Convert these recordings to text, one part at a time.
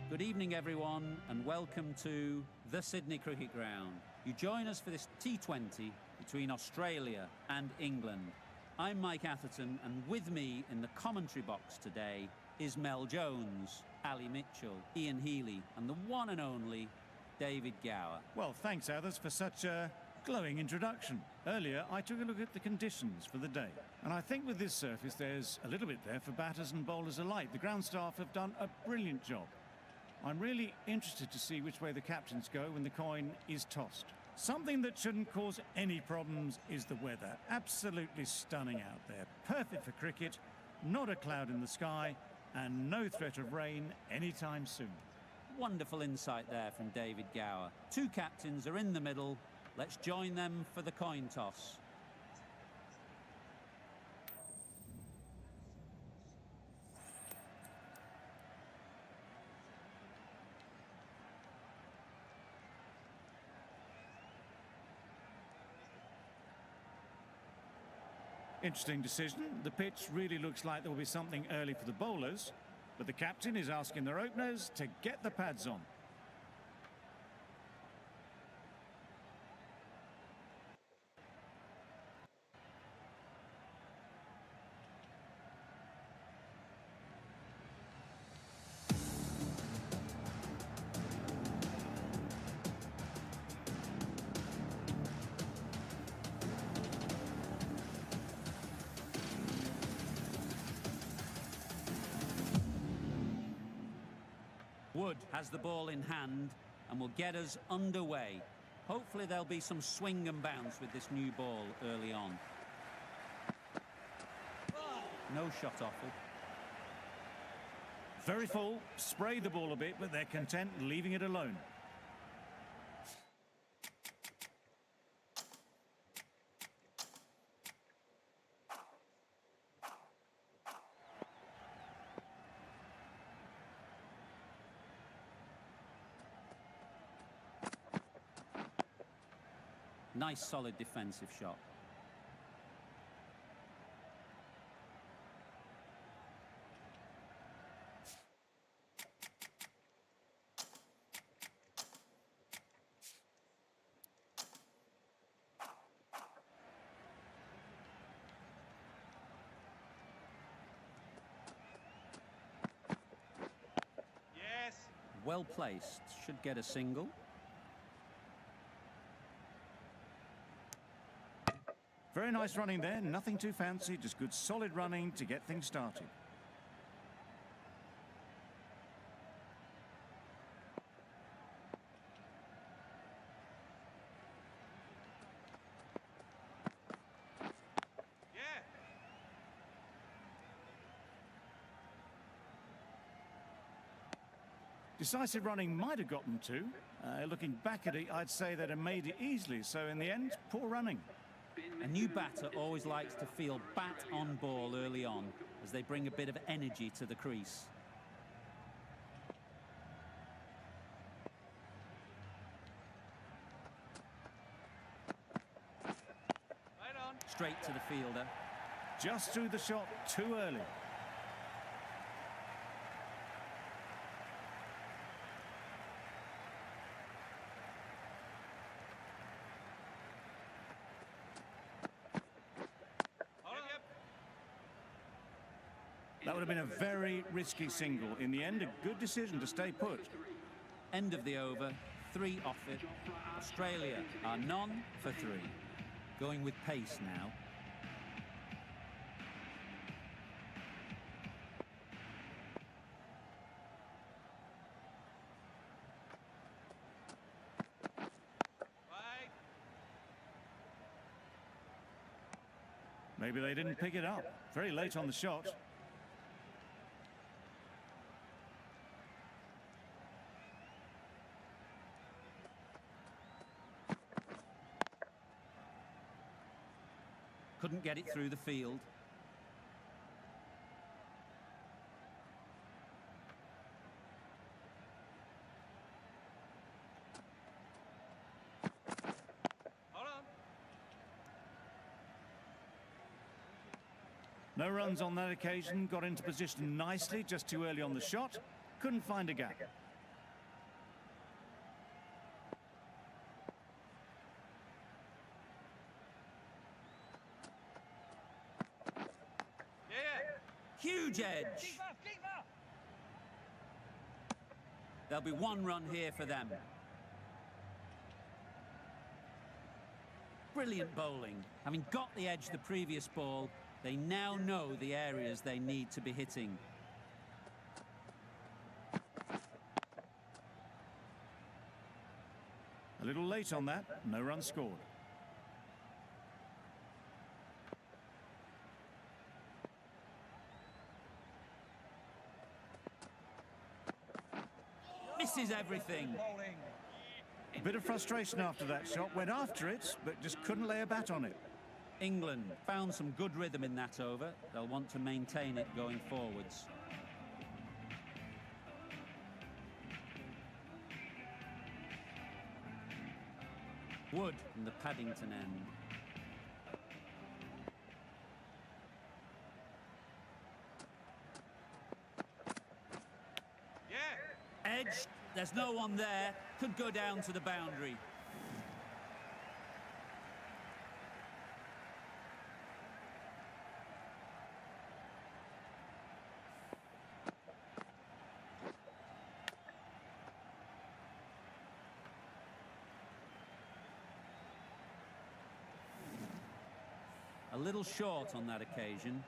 Good evening, everyone, and welcome to the Sydney Cricket Ground. You join us for this T20 between Australia and England. I'm Mike Atherton, and with me in the commentary box today is Mel Jones, Ali Mitchell, Ian Healy, and the one and only David Gower. Well, thanks, Athers, for such a glowing introduction. Earlier, I took a look at the conditions for the day, and I think with this surface there's a little bit there for batters and bowlers alike. The ground staff have done a brilliant job. I'm really interested to see which way the captains go when the coin is tossed. Something that shouldn't cause any problems is the weather. Absolutely stunning out there. Perfect for cricket, not a cloud in the sky, and no threat of rain anytime soon. Wonderful insight there from David Gower. Two captains are in the middle. Let's join them for the coin toss. Interesting decision. The pitch really looks like there will be something early for the bowlers, but the captain is asking their openers to get the pads on. Wood has the ball in hand and will get us underway. Hopefully there'll be some swing and bounce with this new ball early on. No shot offal. Very full, spray the ball a bit, but they're content leaving it alone. Nice solid defensive shot. Yes. Well placed, should get a single. Very nice running there, nothing too fancy, just good solid running to get things started. Yeah. Decisive running might have got them too. Looking back at it, I'd say they'd have made it easily, so in the end, poor running. A new batter always likes to feel bat on ball early on as they bring a bit of energy to the crease. Right on. Straight to the fielder. Just threw the shot too early. That would have been a very risky single. In the end, a good decision to stay put. End of the over, 3 off it. Australia are none for 3. Going with pace now. Right. Maybe they didn't pick it up. Very late on the shot. Couldn't get it through the field. Hold on. No runs on that occasion, got into position nicely, just too early on the shot. Couldn't find a gap. Huge edge. There'll be one run here for them. Brilliant bowling. Having got the edge the previous ball, they now know the areas they need to be hitting. A little late on that, no run scored. Misses everything. A bit of frustration after that shot, went after it, but just couldn't lay a bat on it. England found some good rhythm in that over. They'll want to maintain it going forwards. Wood from the Paddington end. Yeah. Edge, there's no one there. Could go down to the boundary. A little short on that occasion.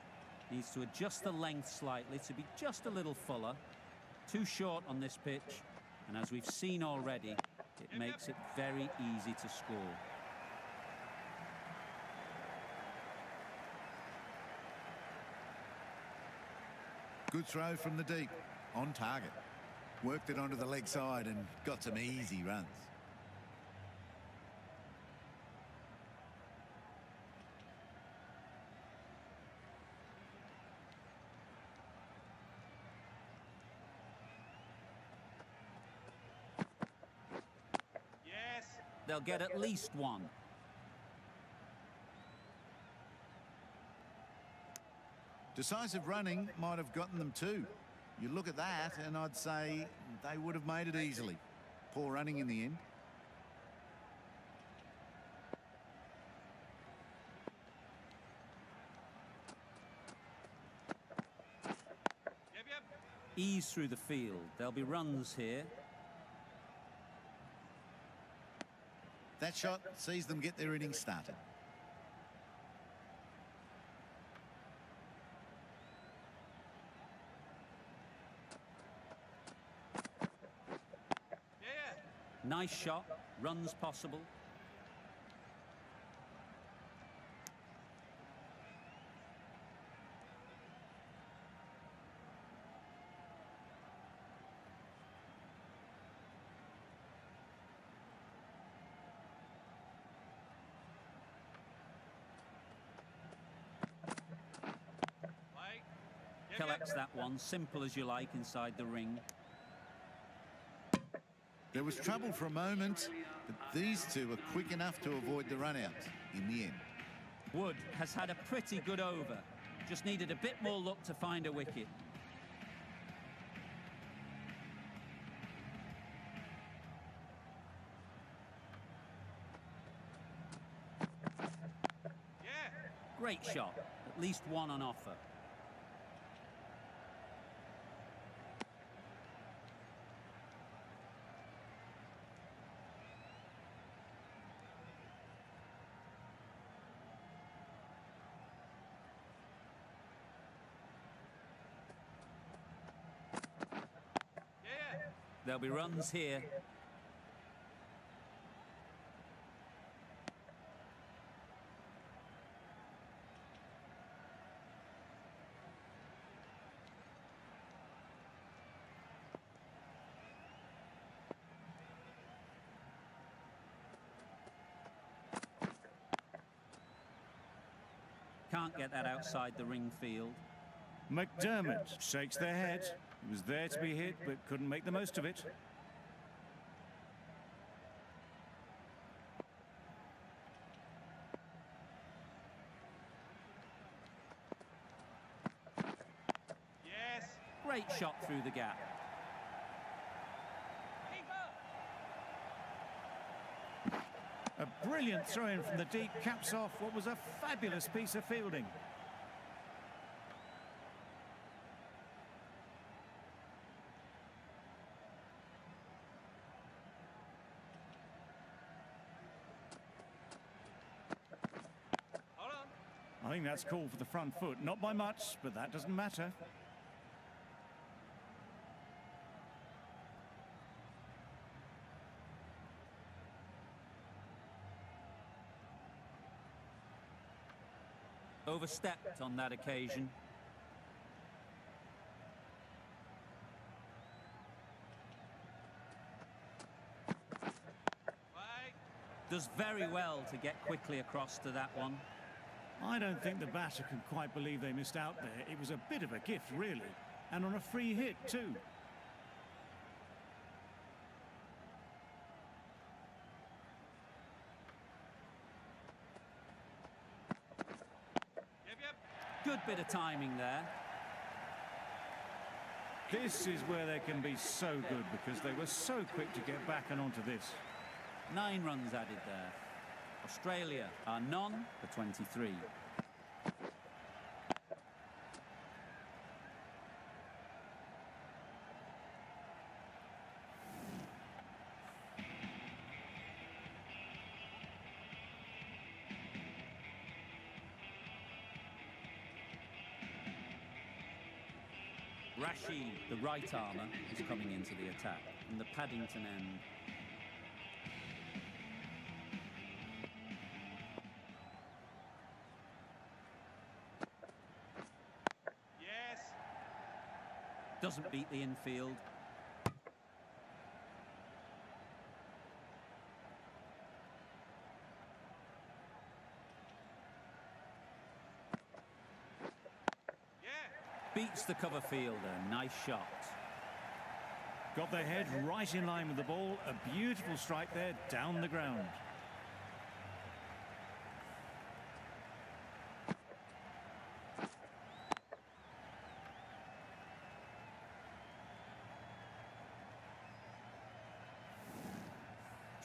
Needs to adjust the length slightly to be just a little fuller. Too short on this pitch, and as we've seen already, it makes it very easy to score. Good throw from the deep, on target. Worked it onto the leg side and got some easy runs. Yes. They'll get at least one. Decisive running might have gotten them two. You look at that and I'd say they would have made it easily. Poor running in the end. Yep. Ease through the field. There'll be runs here. That shot sees them get their innings started. Yeah. Nice shot. Runs possible. Like. Collects that one. Simple as you like inside the ring. There was trouble for a moment, but these two are quick enough to avoid the run-outs in the end. Wood has had a pretty good over. Just needed a bit more luck to find a wicket. Yeah. Great shot. At least one on offer. Yeah. There'll be runs here. Can't get that outside the ring field. McDermott shakes their head. He was there to be hit, but couldn't make the most of it. Yes. Great shot through the gap. A brilliant throw-in from the deep caps off what was a fabulous piece of fielding. think that's called for the front foot. Not by much, but that doesn't matter. Overstepped on that occasion. Flag. Does very well to get quickly across to that one. I don't think the batter can quite believe they missed out there. It was a bit of a gift, really. And on a free hit, too. Yep. Good bit of timing there. This is where they can be so good because they were so quick to get back and onto this. 9 runs added there. Australia are none for 23. Rashid, the right armour, is coming into the attack from the Paddington end. Yes. Doesn't beat the infield. Yeah. Beats the cover fielder. Nice shot. Got their head right in line with the ball. A beautiful strike there down the ground.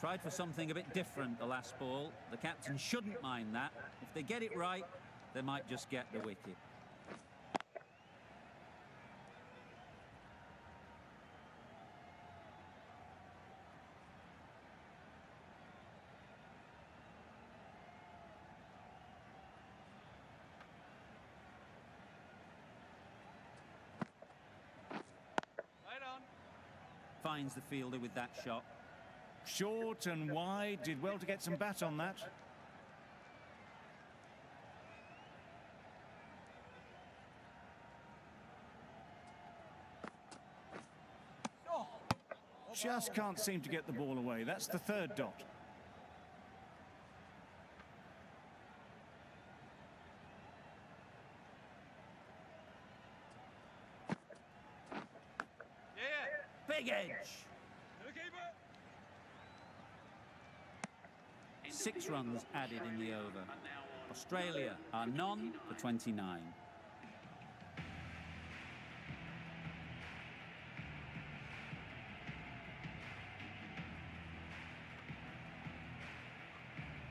Tried for something a bit different the last ball. The captain shouldn't mind that. If they get it right, they might just get the wicket. Right on. Finds the fielder with that shot. Short and wide, did well to get some bat on that. Just can't seem to get the ball away. That's the third dot. Yeah. Big edge. To the keeper. 6 runs added in the over. Australia are none for 29.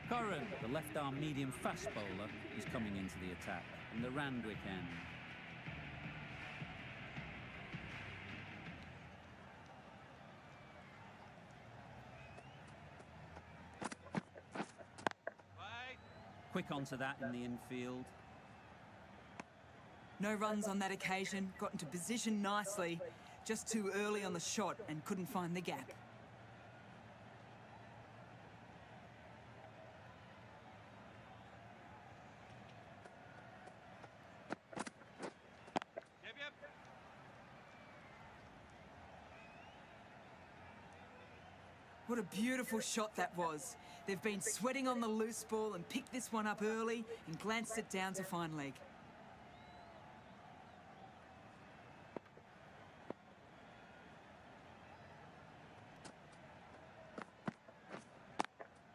Curran, the left-arm medium fast bowler, is coming into the attack from the Randwick end. Flag. Quick onto that in the infield. No runs on that occasion, got into position nicely, just too early on the shot and couldn't find the gap. Yep. What a beautiful shot that was. They've been sweating on the loose ball and picked this one up early and glanced it down to fine leg.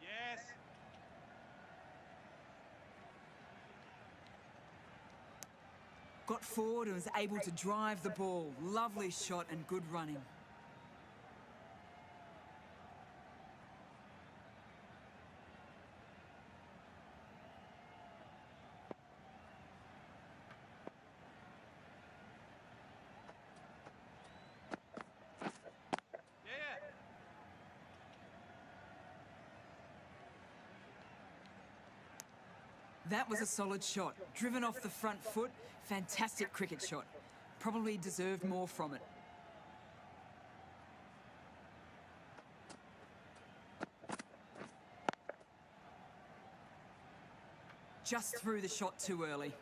Yes. Got forward and was able to drive the ball. Lovely shot and good running. Yeah. That was a solid shot. Driven off the front foot. Fantastic cricket shot. Probably deserved more from it. Just threw the shot too early.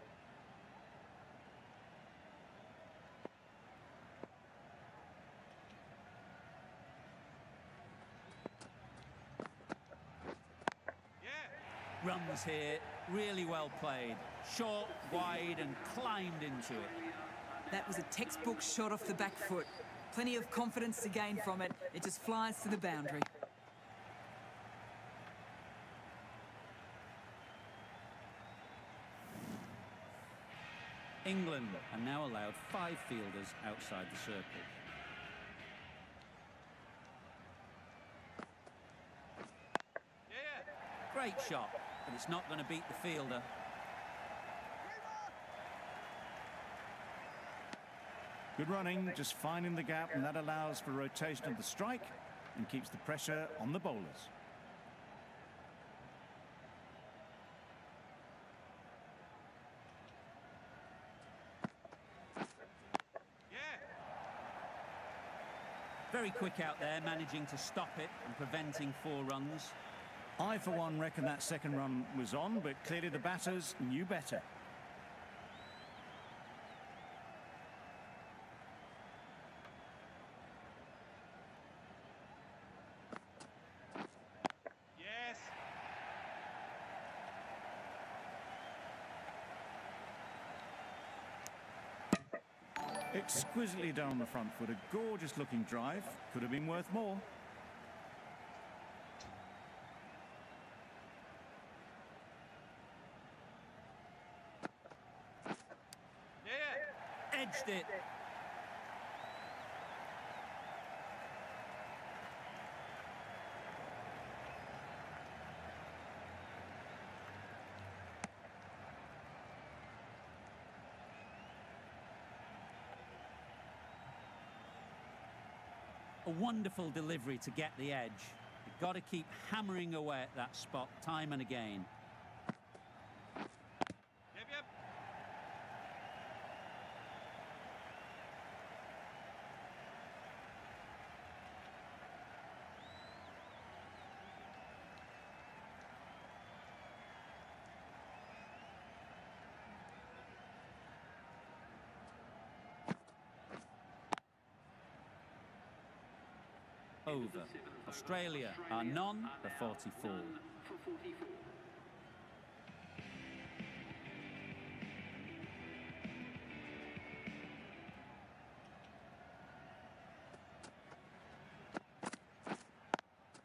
Runs here, really well played. Short, wide and climbed into it. That was a textbook shot off the back foot. Plenty of confidence to gain from it. It just flies to the boundary. England are now allowed 5 fielders outside the circle. Great shot, but it's not going to beat the fielder. Good running, just finding the gap, and that allows for rotation of the strike and keeps the pressure on the bowlers. Very quick out there, managing to stop it and preventing 4 runs. I, for one, reckon that second run was on, but clearly the batters knew better. Yes. Exquisitely done on the front foot. A gorgeous looking drive. Could have been worth more. Edged it. A wonderful delivery to get the edge. You've got to keep hammering away at that spot time and again. Yep. Over. Australia are none for 44.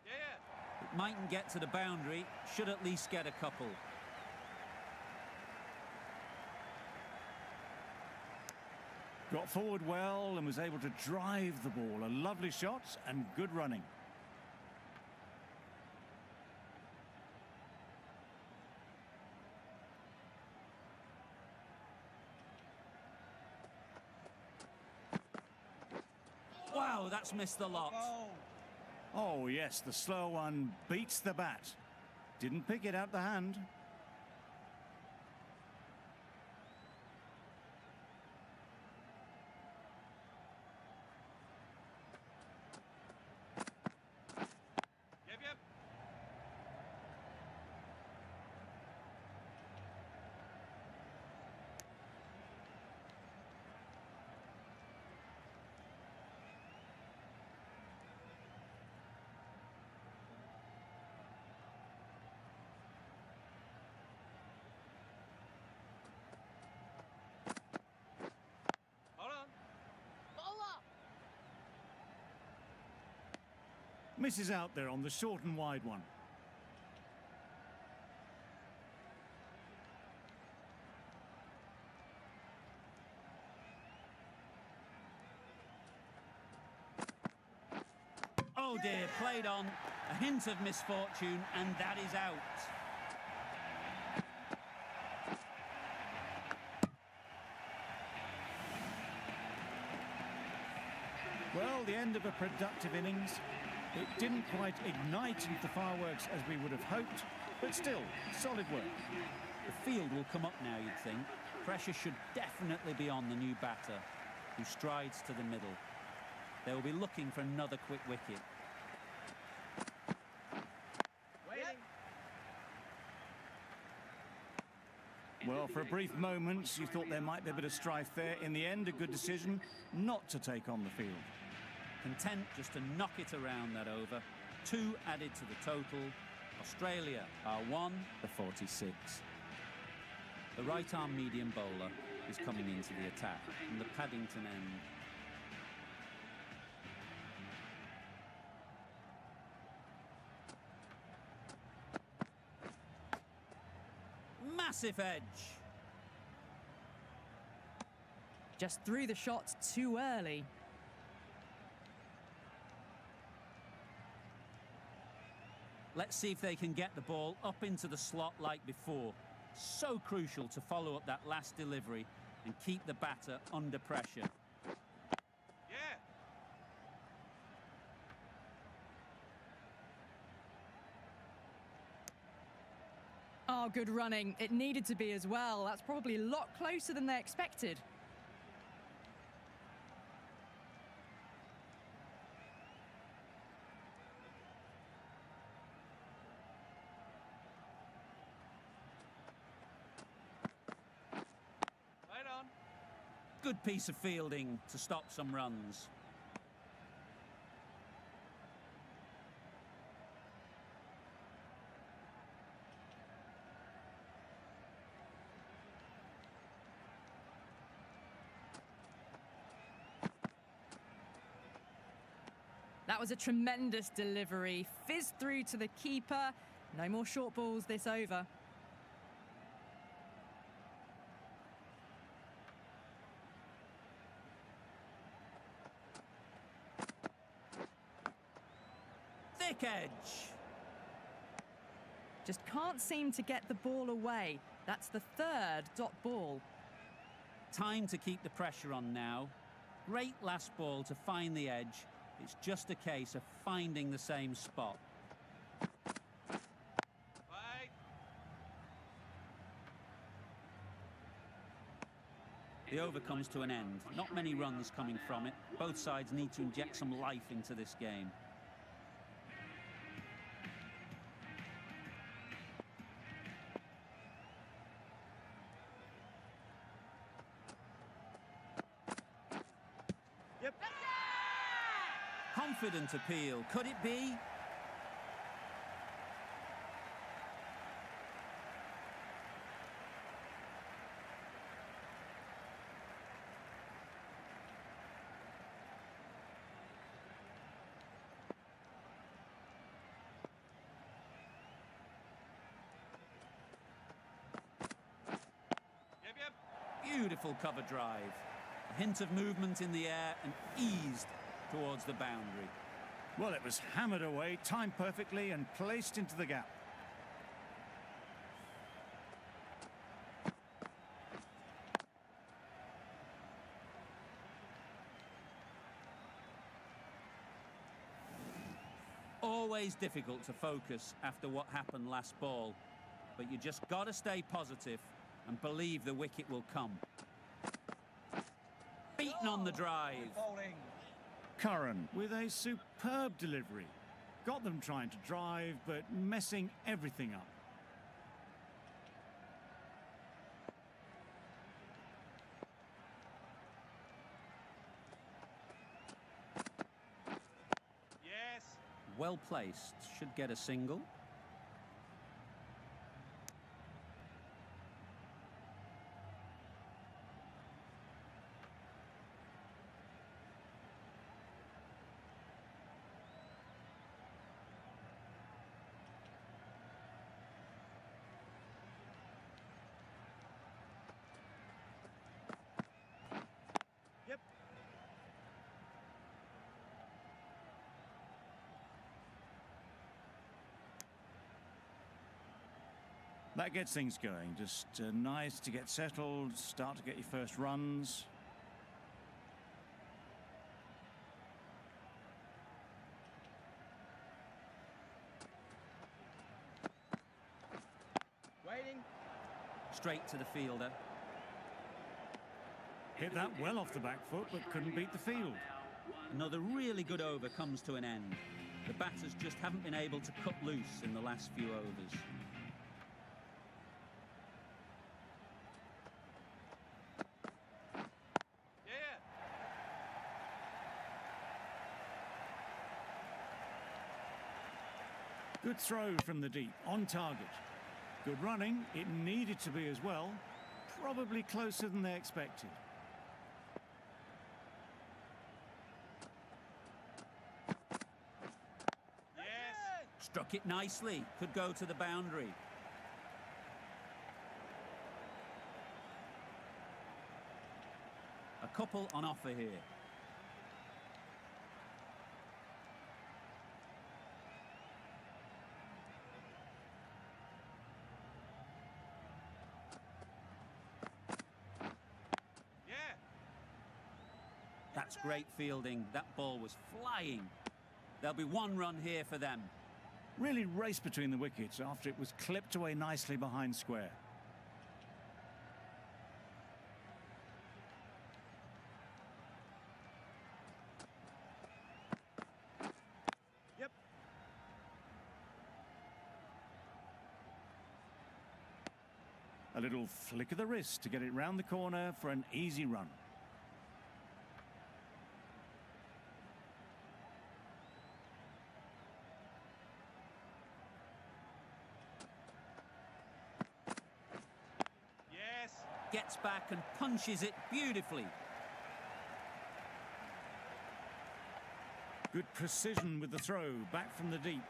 It mightn't get to the boundary, should at least get a couple. Got forward well and was able to drive the ball. A lovely shot and good running. Wow, that's missed the lot. Oh yes, the slow one beats the bat. Didn't pick it out the hand. Yep. Hold on. Misses out there on the short and wide one. Oh dear, played on. A hint of misfortune, and that is out. Well, the end of a productive innings. It didn't quite ignite into the fireworks as we would have hoped, but still, solid work. The field will come up now, you'd think. Pressure should definitely be on the new batter, who strides to the middle. They will be looking for another quick wicket. Waiting. Well, for a brief moment, you thought there might be a bit of strife there. In the end, a good decision not to take on the field. Content just to knock it around that over. 2 added to the total. Australia are 1 for 46. The right-arm medium bowler is coming into the attack from the Paddington end. Massive edge. Just threw the shot too early. Let's see if they can get the ball up into the slot like before. So crucial to follow up that last delivery and keep the batter under pressure. Yeah. Oh, good running. It needed to be as well. That's probably a lot closer than they expected. Right on. Good piece of fielding to stop some runs. That was a tremendous delivery. Fizzed through to the keeper. No more short balls this over. Thick edge. Just can't seem to get the ball away. That's the 3rd dot ball. Time to keep the pressure on now. Great last ball to find the edge. It's just a case of finding the same spot. Right. The over comes to an end. Not many runs coming from it. Both sides need to inject some life into this game. Yep. Confident appeal. Could it be? Yep. Beautiful cover drive. A hint of movement in the air and eased towards the boundary. Well, it was hammered away, timed perfectly and placed into the gap. Always difficult to focus after what happened last ball, but you just got to stay positive and believe the wicket will come. Beaten on the drive. Bowling. Curran with a superb delivery. Got them trying to drive, but messing everything up. Yes. Well placed. Should get a single. Yep. That gets things going. Just nice to get settled, start to get your first runs. Waiting. straight to the fielder. Hit that well off the back foot, but couldn't beat the field. Another really good over comes to an end. The batters just haven't been able to cut loose in the last few overs. Yeah. Good throw from the deep, on target. Good running, it needed to be as well. Probably closer than they expected. Yes. Struck it nicely. Could go to the boundary. A couple on offer here. Yeah. That's great fielding. That ball was flying. There'll be one run here for them. Really raced between the wickets after it was clipped away nicely behind square. Yep. A little flick of the wrist to get it round the corner for an easy run. Yes. Gets back and punches it beautifully. Good precision with the throw, back from the deep.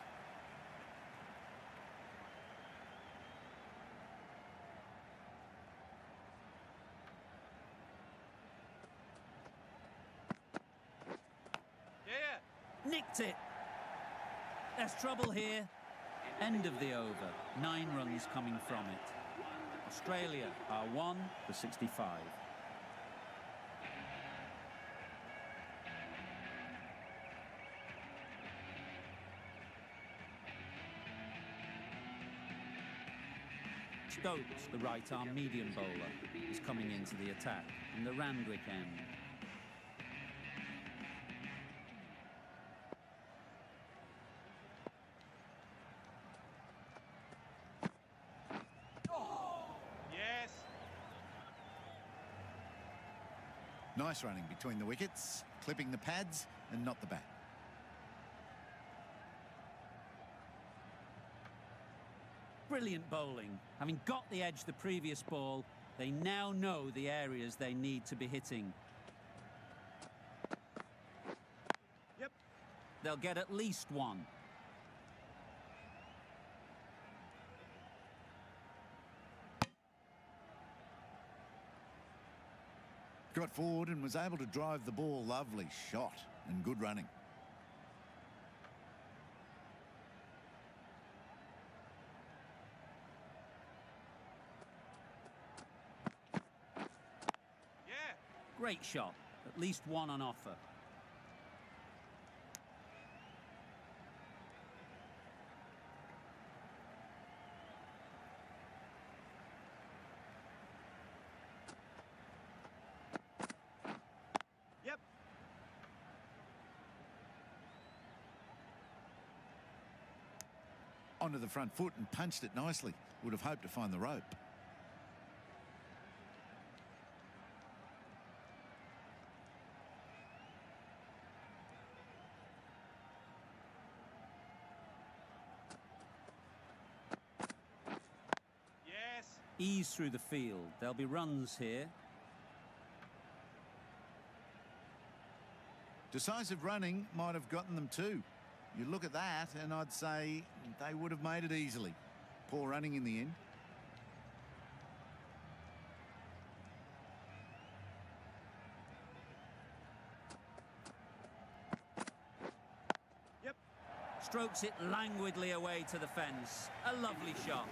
Yeah. Nicked it. There's trouble here. End of the over. 9 runs coming from it. Australia are 1 for 65. Stokes, the right-arm medium bowler, is coming into the attack from the Randwick end. Yes. Nice running between the wickets, clipping the pads and not the bat. Brilliant bowling. Having got the edge the previous ball, they now know the areas they need to be hitting. Yep. They'll get at least one. Got forward and was able to drive the ball. Lovely shot and good running. Yeah. Great shot. At least one on offer. Yep. Onto the front foot and punched it nicely. Would have hoped to find the rope. Yes. Ease through the field. There'll be runs here. Decisive running might have gotten them too. You look at that and I'd say they would have made it easily. Poor running in the end. Yep. Strokes it languidly away to the fence. A lovely shot.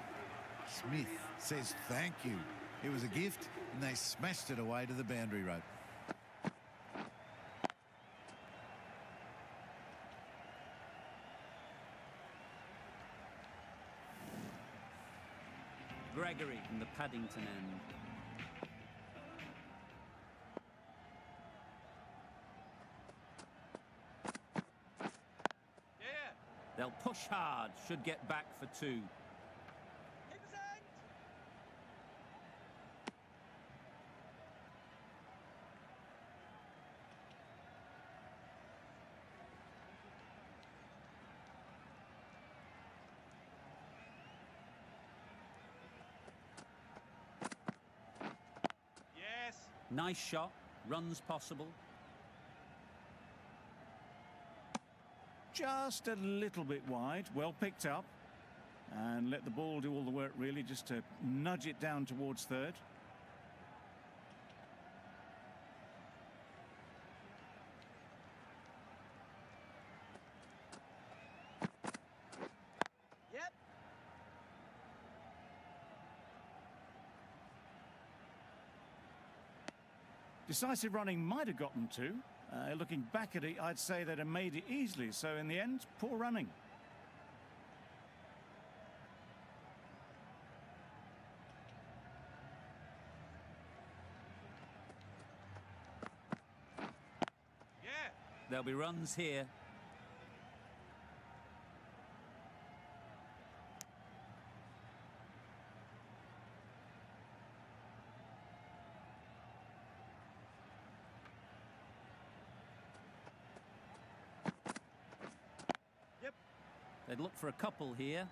Smith says thank you. It was a gift and they smashed it away to the boundary rope. Great Gregory from the Paddington end. Yeah. They'll push hard, should get back for 2. Yes. Nice shot, runs possible. Just a little bit wide, well picked up. And let the ball do all the work, really, just to nudge it down towards third. Yep. Decisive running might have gotten 2. Looking back at it, I'd say they'd have made it easily. So in the end, poor running. Yeah. There'll be runs here. Yep. They'd look for a couple here.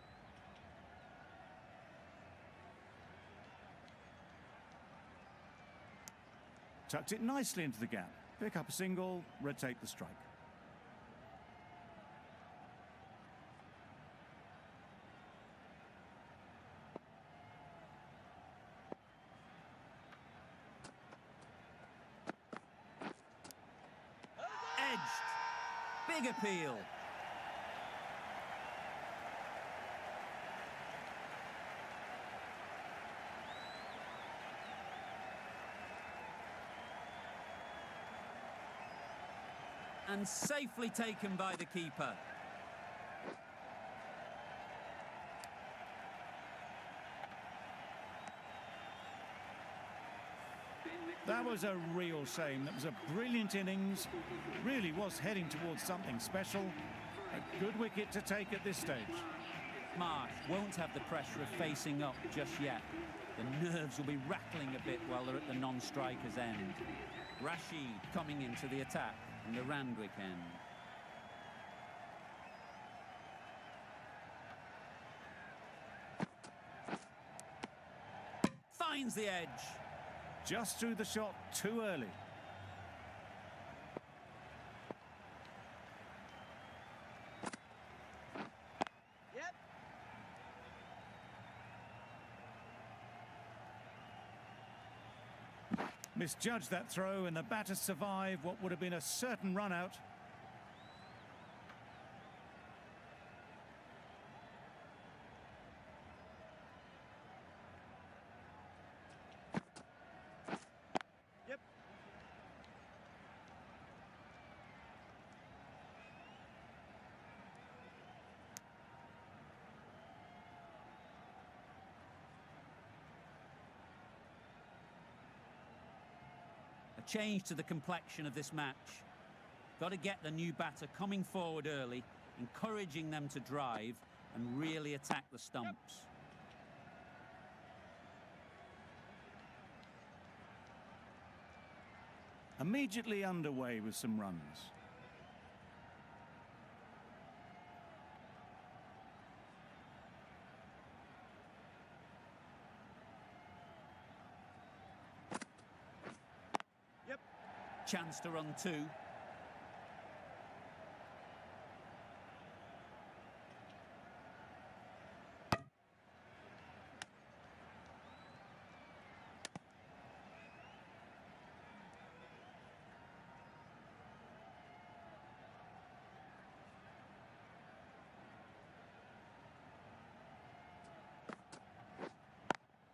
Tucked it nicely into the gap. Pick up a single, rotate the strike. Edged. Big appeal. And safely taken by the keeper. That was a real shame. That was a brilliant innings. Really was heading towards something special. A good wicket to take at this stage. Marsh won't have the pressure of facing up just yet. The nerves will be rattling a bit while they're at the non-striker's end. Rashid coming into the attack from the Randwick end. Finds the edge. Just threw the shot too early. Yep. Misjudged that throw, and the batter survived what would have been a certain run out. Yep. A change to the complexion of this match. Got to get the new batter coming forward early, encouraging them to drive and really attack the stumps. Immediately underway with some runs. Yep. Chance to run 2.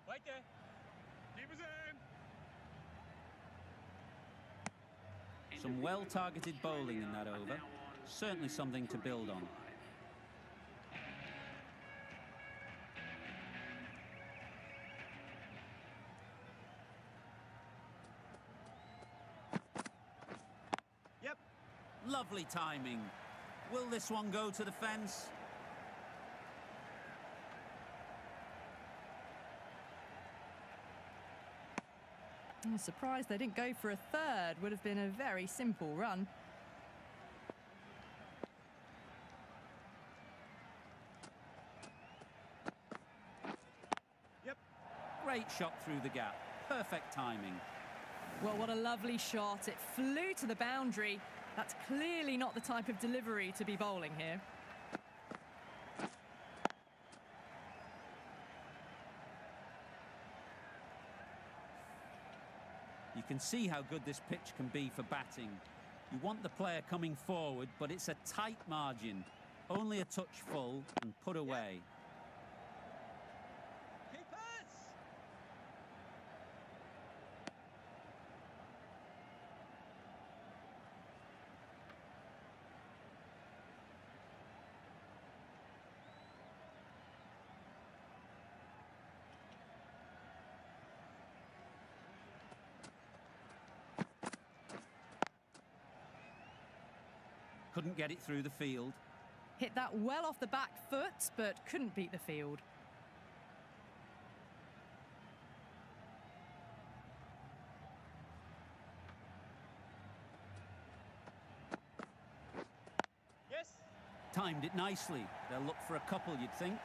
Right there. Keepers in. Some well-targeted bowling in that over. Certainly something to build on. Lovely timing. Will this one go to the fence? I'm surprised they didn't go for a third. Would have been a very simple run. Yep. Great shot through the gap. Perfect timing. Well, what a lovely shot. It flew to the boundary. That's clearly not the type of delivery to be bowling here. You can see how good this pitch can be for batting. You want the player coming forward, but it's a tight margin. Only a touch full and put away. Keepers! Couldn't get it through the field. Hit that well off the back foot, but couldn't beat the field. Yes! Timed it nicely. They'll look for a couple, you'd think.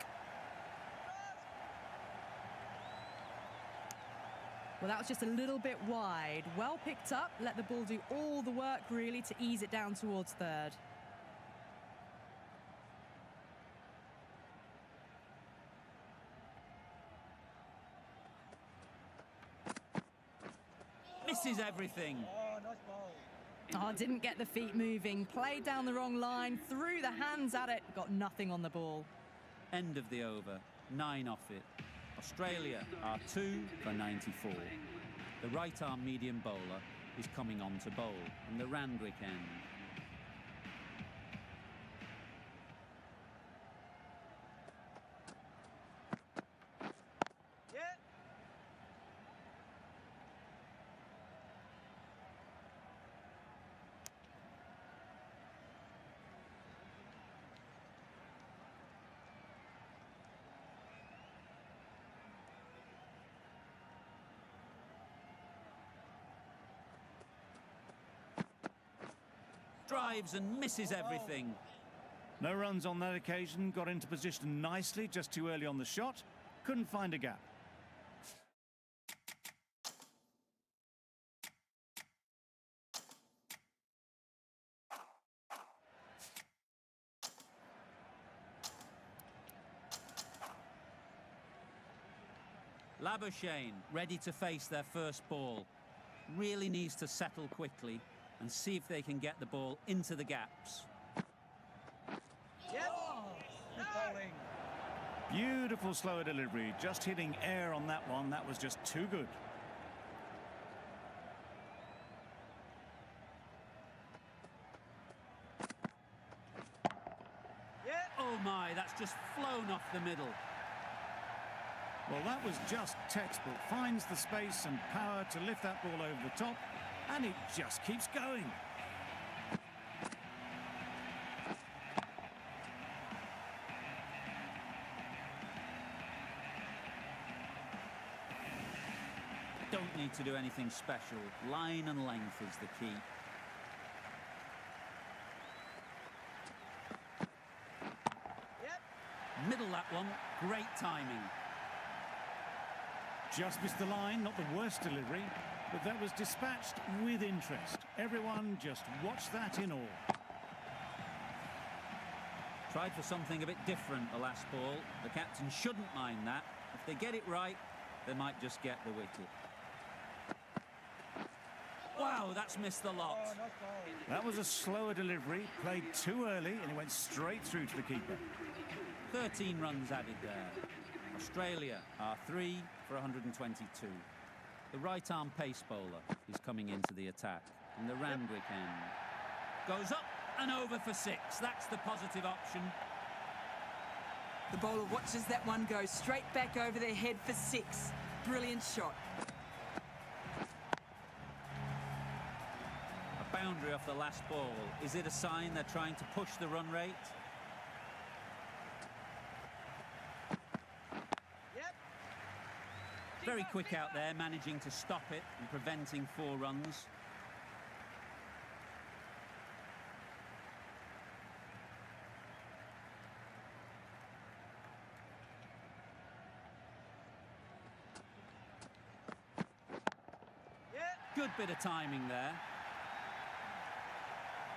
Well, that was just a little bit wide. Well picked up, let the ball do all the work, really, to ease it down towards third. Misses everything. Oh, nice ball. Oh, didn't get the feet moving. Played down the wrong line, threw the hands at it, got nothing on the ball. End of the over. 9 off it. Australia are 2 for 94. The right-arm medium bowler is coming on to bowl in the Randwick end. Yeah! Drives and misses everything. No runs on that occasion, got into position nicely, just too early on the shot. Couldn't find a gap. Labuschagne ready to face their first ball. Really needs to settle quickly and see if they can get the ball into the gaps. Yep! Good bowling. Beautiful slower delivery, just hitting air on that one. That was just too good. Yeah! Oh my, that's just flown off the middle. Well, that was just textbook. Finds the space and power to lift that ball over the top, and it just keeps going. Don't need to do anything special. Line and length is the key. Yep! Middle that one, great timing. Just missed the line, not the worst delivery, but that was dispatched with interest. Everyone just watched that in awe. Tried for something a bit different the last ball. The captain shouldn't mind that. If they get it right, they might just get the wicket. Wow, that's missed the lot. Oh, nice ball. That was a slower delivery, played too early, and it went straight through to the keeper. 13 runs added there. Australia are 3 for 122. The right-arm pace bowler is coming into the attack in the Randwick end. Goes up and over for 6. That's the positive option. The bowler watches that one go straight back over their head for 6. Brilliant shot. A Boundary off the last ball. Is it a sign they're trying to push the run rate? Yep. Very quick out there, managing to stop it and preventing 4 runs. Yep. Good bit of timing there.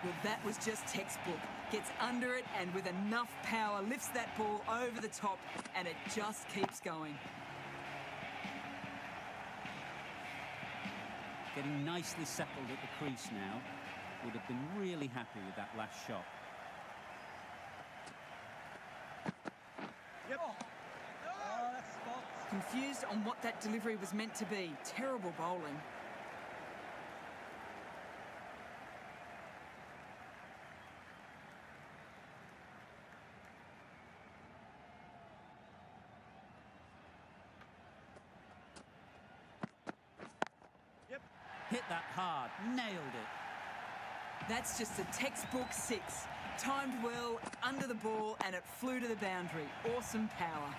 Well, that was just textbook. Gets under it and with enough power lifts that ball over the top and it just keeps going. Getting nicely settled at the crease now. Would have been really happy with that last shot. Yep. Oh, that's spots. Confused on what that delivery was meant to be. Terrible bowling. Yep. Hit that hard, nailed it. That's just a textbook 6. Timed well, under the ball, and it flew to the boundary. Awesome power.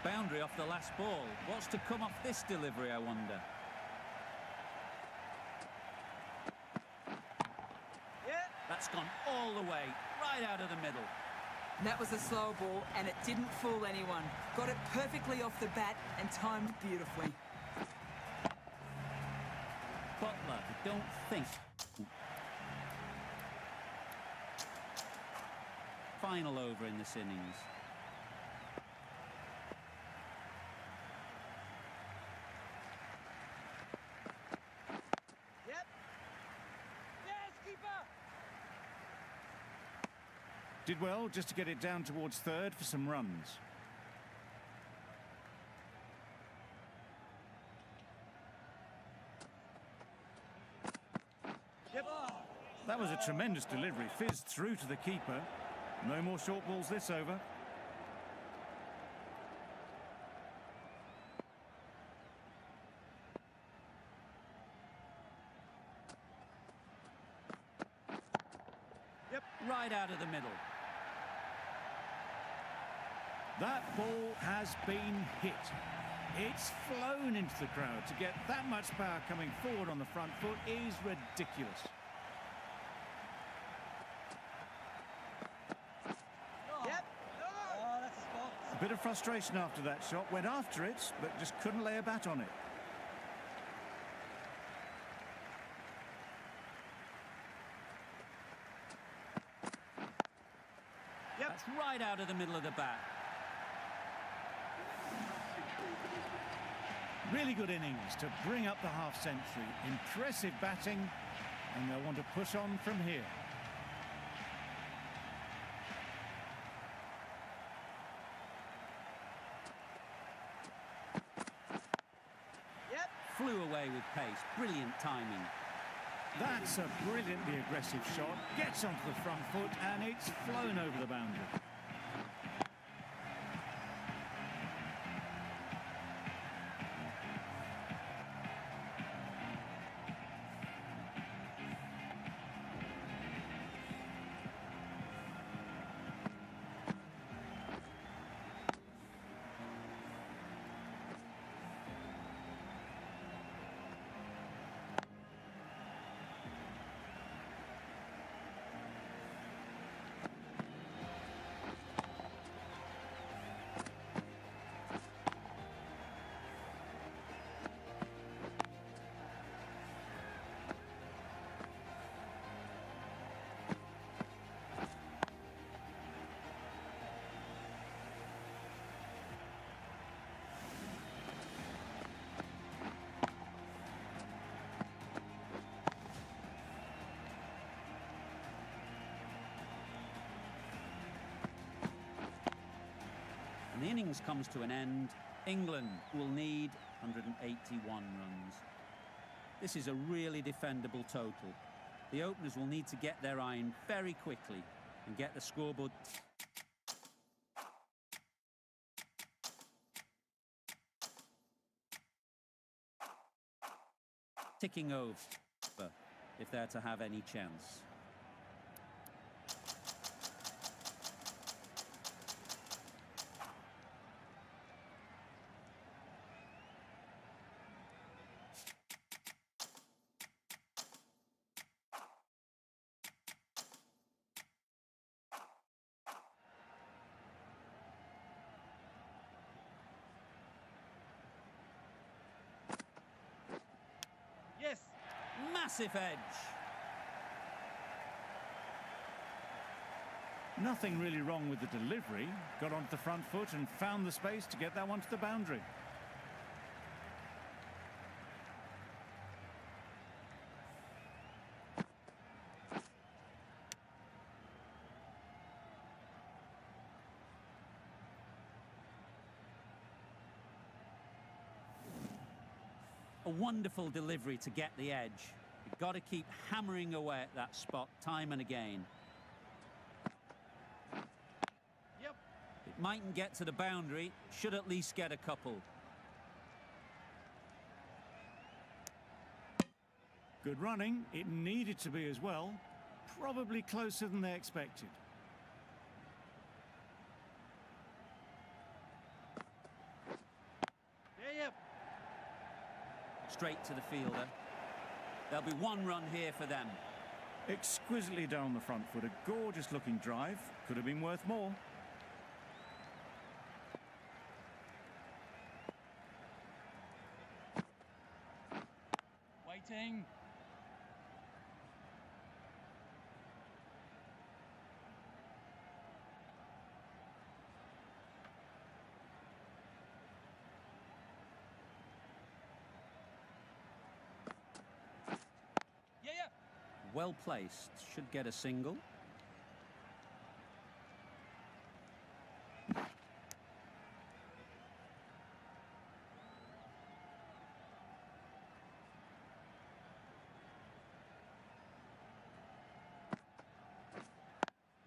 Boundary off the last ball. What's to come off this delivery, I wonder? Yep. That's gone all the way, right out of the middle. That was a slow ball, and it didn't fool anyone. Got it perfectly off the bat and timed beautifully. Butler, I don't think. Final over in this innings. Yep. Yes, keeper. Did well just to get it down towards third for some runs. Yep. That was a tremendous delivery. Fizzed through to the keeper. No more short balls this over. Yep. Right out of the middle. That ball has been hit. It's flown into the crowd. To get that much power coming forward on the front foot is ridiculous. Yep. Oh, that's spots. A bit of frustration after that shot. Went after it, but just couldn't lay a bat on it. Yep. That's right out of the middle of the bat. Really good innings to bring up the half-century. Impressive batting, and they'll want to push on from here. Yep. Flew away with pace. Brilliant timing. That's a brilliantly aggressive shot. Gets onto the front foot, and it's flown over the boundary. And the innings comes to an end. England will need 181 runs. This is a really defendable total. The openers will need to get their iron very quickly and get the scoreboard ticking over. if they're to have any chance. Yes. Massive edge. Nothing really wrong with the delivery. Got onto the front foot and found the space to get that one to the boundary. A wonderful delivery to get the edge. You've got to keep hammering away at that spot time and again. Yep. It mightn't get to the boundary, should at least get a couple. Good running. It needed to be as well. Probably closer than they expected. Yeah, yep. Straight to the fielder. There'll be one run here for them. Exquisitely done on the front foot. A gorgeous looking drive. Could have been worth more. Waiting. Yeah, yeah. Well placed, should get a single.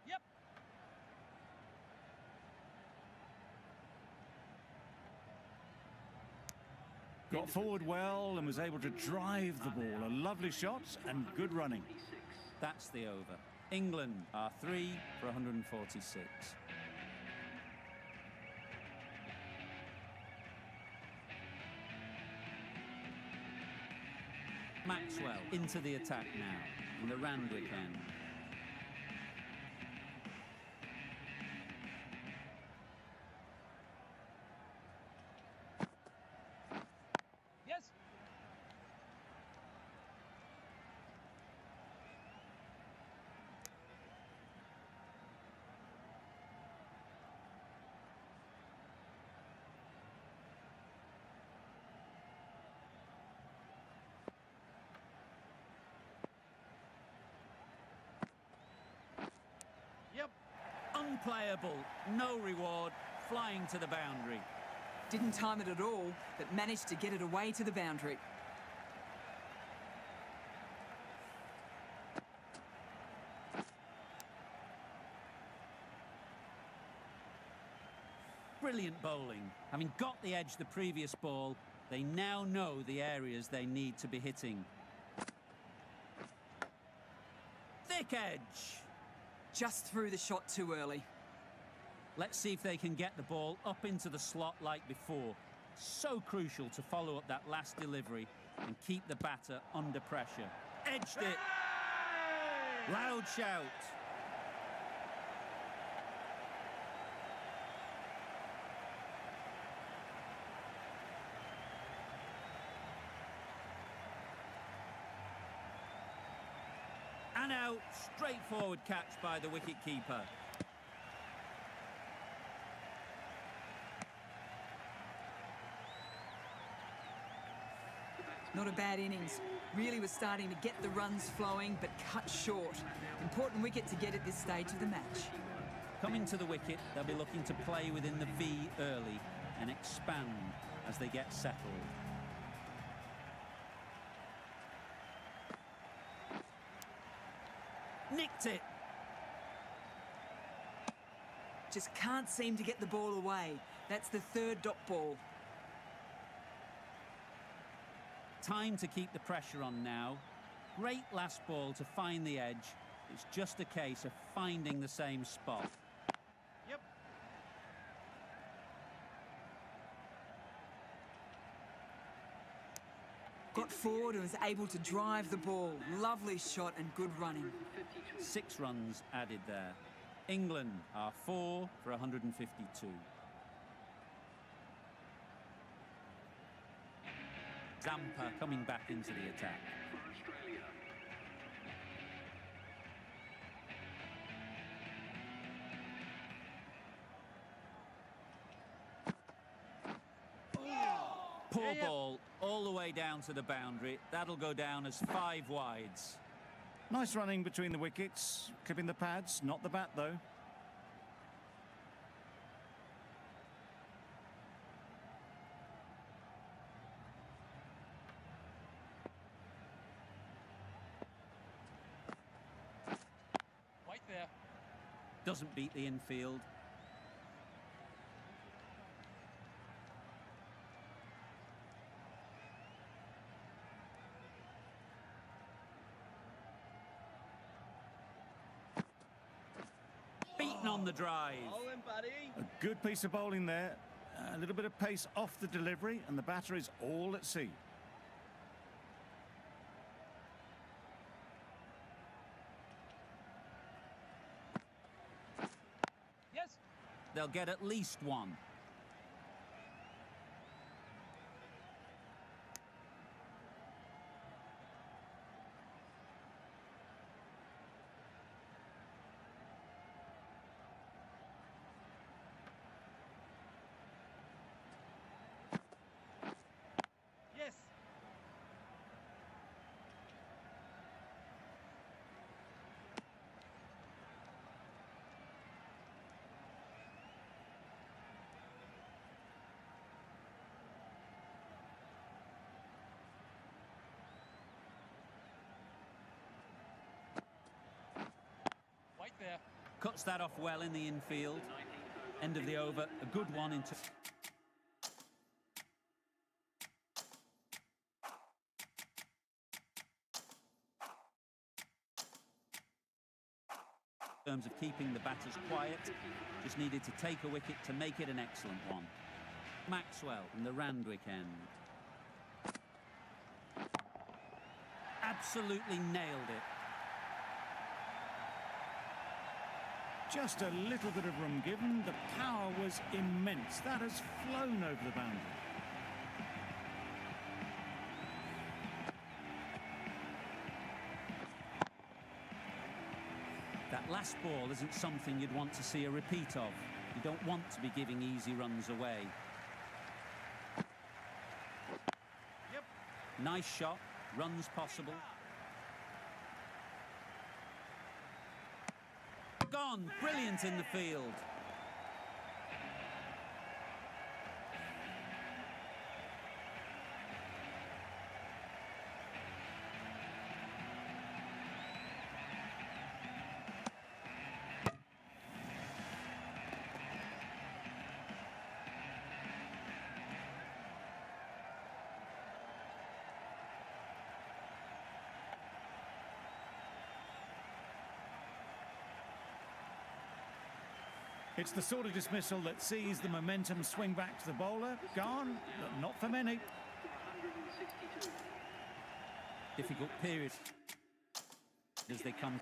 Yep. Got forward well and was able to drive the ball. A lovely shot and good running. That's the over. England are 3 for 146. Maxwell into the attack now, in the Randwick end. Yes. Yep. Unplayable, no reward, flying to the boundary. Didn't time it at all, but managed to get it away to the boundary. Brilliant bowling. Having got the edge the previous ball, they now know the areas they need to be hitting. Thick edge. Just threw the shot too early. Let's see if they can get the ball up into the slot like before. So crucial to follow up that last delivery and keep the batter under pressure. Edged it. Loud shout. And out, straightforward catch by the wicket-keeper. Not a bad innings. Really was starting to get the runs flowing, but cut short. Important wicket to get at this stage of the match. Coming to the wicket, they'll be looking to play within the V early and expand as they get settled. Nicked it. Just can't seem to get the ball away. That's the third dot ball. Time to keep the pressure on now. Great last ball to find the edge. It's just a case of finding the same spot. Yep. Got forward and was able to drive the ball. Lovely shot and good running. 6 runs added there. England are 4 for 152. Zampa coming back into the attack. Poor ball all the way down to the boundary. That'll go down as 5 wides. Nice running between the wickets, clipping the pads, not the bat though. Wait there. Doesn't beat the infield. Beaten on the drive. Bowling, buddy. A good piece of bowling there. A little bit of pace off the delivery, and the batter is all at sea. Yes. They'll get at least 1. Yes. Wait there. Cuts that off well in the infield. End of the over. A good one into... In terms of keeping the batters quiet, just needed to take a wicket to make it an excellent one. Maxwell from the Randwick end. Absolutely nailed it. Just a little bit of room given. The power was immense. That has flown over the boundary. That last ball isn't something you'd want to see a repeat of. You don't want to be giving easy runs away. Yep. Nice shot, runs possible. Gone, brilliant in the field. It's the sort of dismissal that sees the momentum swing back to the bowler. Gone, but not for many. Difficult period as they come.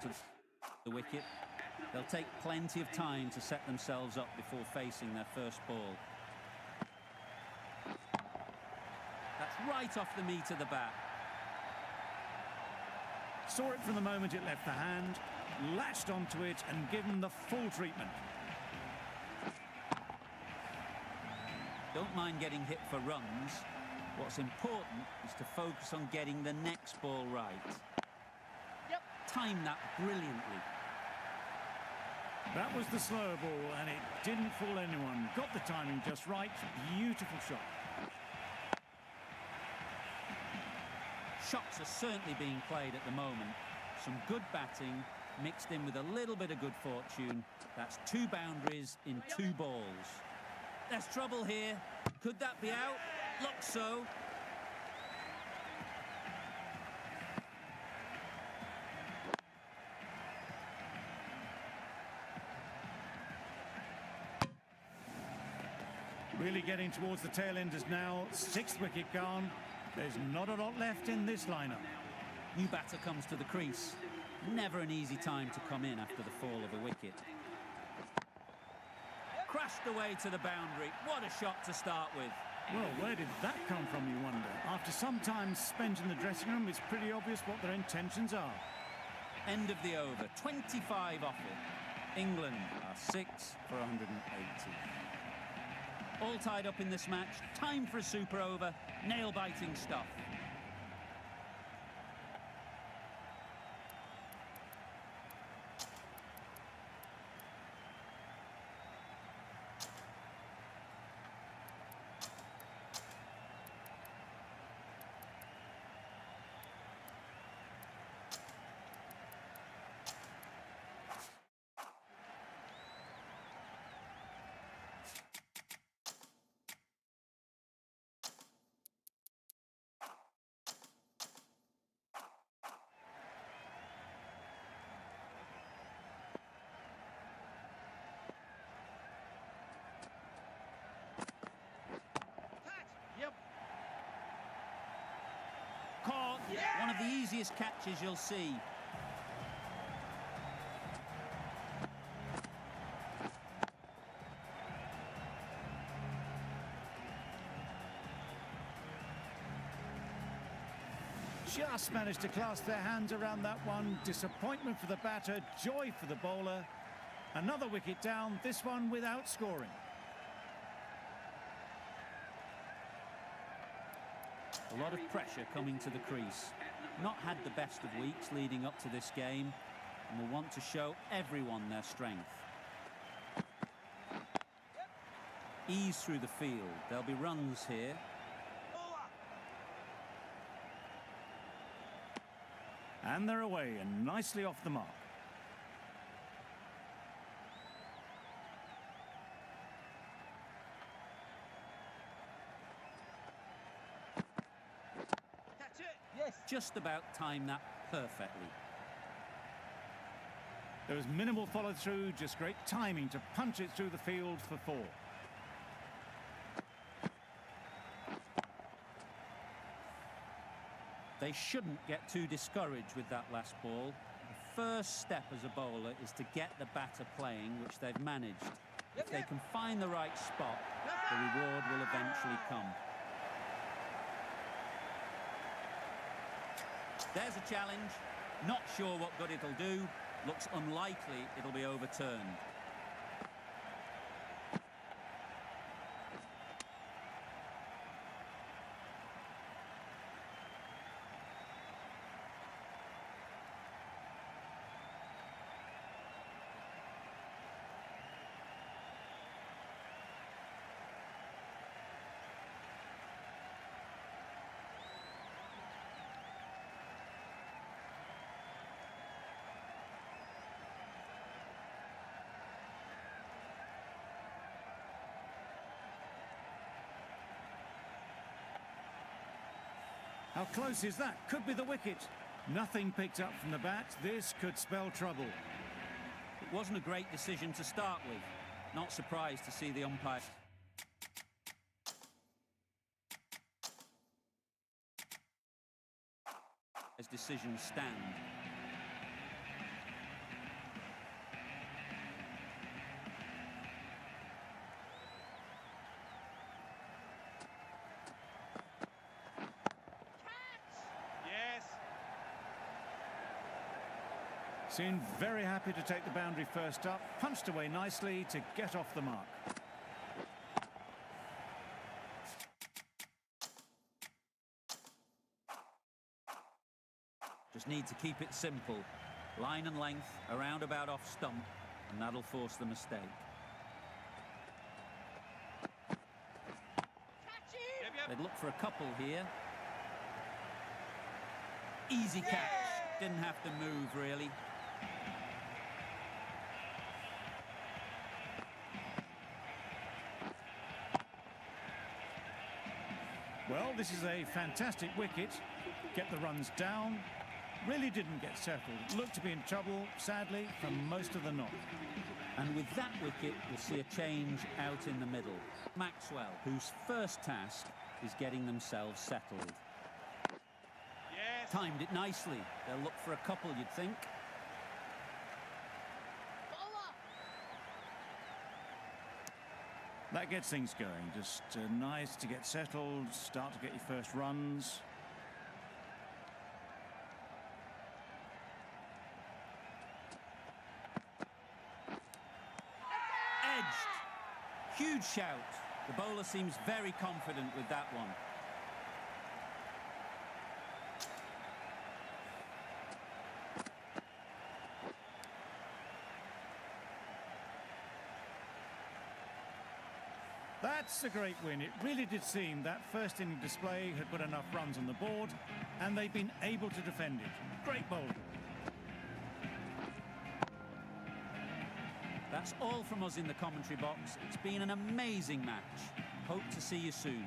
to the wicket. They'll take plenty of time to set themselves up before facing their first ball. That's right off the meat of the bat. Saw it from the moment it left the hand, latched onto it and given the full treatment. Don't mind getting hit for runs. What's important is to focus on getting the next ball right. Yep. Time that brilliantly. That was the slower ball and it didn't fool anyone. Got the timing just right. Beautiful shot. Shots are certainly being played at the moment. Some good batting mixed in with a little bit of good fortune. That's 2 boundaries in 2 balls. There's trouble here. Could that be out? Looks so. Really getting towards the tail enders now. 6th wicket gone. There's not a lot left in this lineup. New batter comes to the crease. Never an easy time to come in after the fall of a wicket. Crashed away to the boundary. What a shot to start with. Well, where did that come from, you wonder? After some time spent in the dressing room, it's pretty obvious what their intentions are. End of the over. 25 off it. England are 6 for 180. All tied up in this match. Time for a super over. Nail-biting stuff. Yep. Caught. One of the easiest catches you'll see. Just managed to clasp their hands around that one. Disappointment for the batter, joy for the bowler. Another wicket down, this one without scoring. A lot of pressure coming to the crease. Not had the best of weeks leading up to this game and will want to show everyone their strength. Ease through the field. There'll be runs here. And they're away and nicely off the mark. Catch it. Yes. Just about timed that perfectly. There was minimal follow-through, just great timing to punch it through the field for 4. They shouldn't get too discouraged with that last ball. The first step as a bowler is to get the batter playing, which they've managed. If they can find the right spot, the reward will eventually come. There's a challenge. Not sure what good it'll do. Looks unlikely it'll be overturned. How close is that? Could be the wicket. Nothing picked up from the bat. This could spell trouble. It wasn't a great decision to start with. Not surprised to see the umpire. As decisions stand. Seemed very happy to take the boundary first up, punched away nicely to get off the mark. Just need to keep it simple. Line and length, around about off stump, and that'll force the mistake. They'd look for a couple here. Easy catch. Didn't have to move, really. Well, this is a fantastic wicket. Get the runs down. Really didn't get settled. Looked to be in trouble, sadly, for most of the knock. And with that wicket, we'll see a change out in the middle. Maxwell, whose first task is getting themselves settled. Yes. Timed it nicely. They'll look for a couple, you'd think. Bowler. That gets things going. Just nice to get settled, start to get your first runs. Edged. Huge shout. The bowler seems very confident with that one. That's a great win. It really did seem that first inning display had put enough runs on the board, and they've been able to defend it. Great bowling. That's all from us in the commentary box. It's been an amazing match. Hope to see you soon.